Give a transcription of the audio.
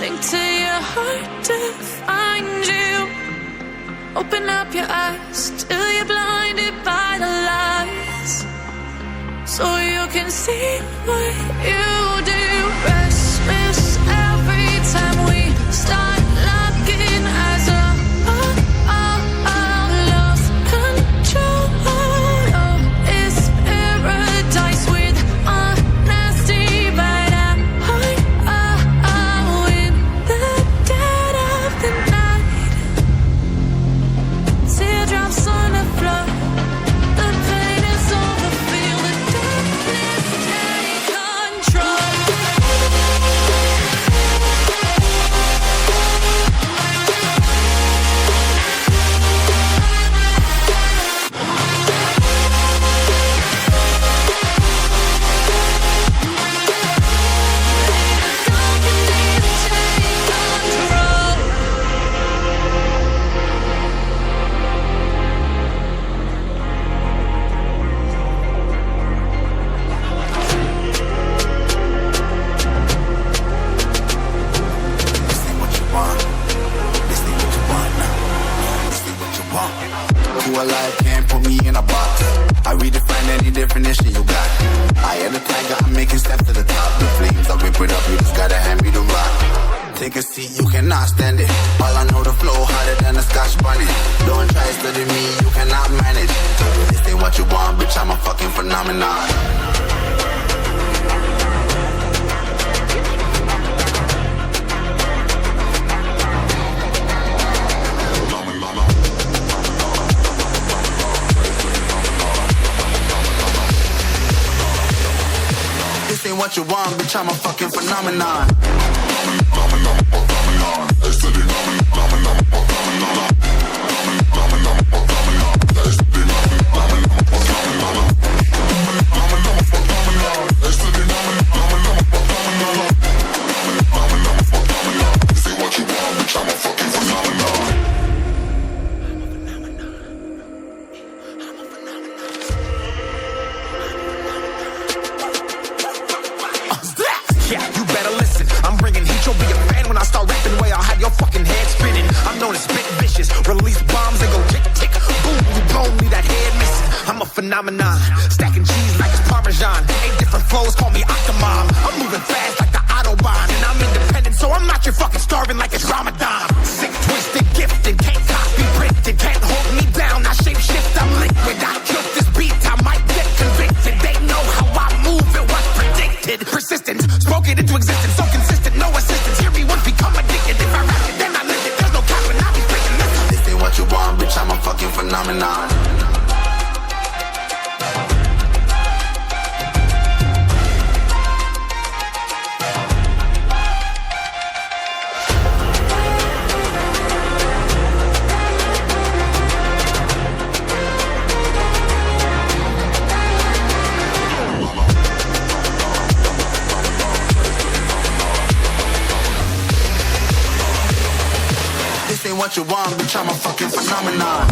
Sink to your heart to find you. Open up your eyes till you're blinded by the lies, so you can see what you do. Restless every time we start looking as a lost control. Oh, it's paradise with honesty, but I'm in the dead of the night. Teardrops on the floor. The pain is over. Feel the darkness take control. Who alive can't put me in a box. I redefine any definition you got. I am the tiger, I'm making steps to the top. The flames, I rip it up, you just gotta hand me the rock. Take a seat, you cannot stand it. All I know, the flow harder than a Scotch bonnet. Don't try studying me, you cannot manage. This ain't what you want, bitch, I'm a fucking phenomenon. This ain't what you want, bitch, I'm a fucking phenomenon. Yeah, you better listen. I'm bringing heat, you'll be a fan when I start rapping. Way I'll have your fucking head spinning. I'm known as spit vicious, release bombs and go tick tick. Boom, you blown me that head missing. I'm a phenomenon, stacking cheese like it's Parmesan. 8 different flows, call me Octomom. I'm moving fast like the Autobahn, and I'm independent, so I'm not your fucking starving like it's Ramadan. Sick, twisted, gifted, can't copy, printed, can't hold me down. I shape shift, I'm liquid. I killed this beat, I might get convicted. They know how I move, it was predicted. Persistent, spoke it into existence, so consistent, no assistance. Hear me once, become addicted. If I rap it, then I live it. There's no cap and I'll be breaking this. This ain't what you want, bitch, I'm a fucking phenomenon. This ain't what you want, bitch, I'm a fucking phenomenon.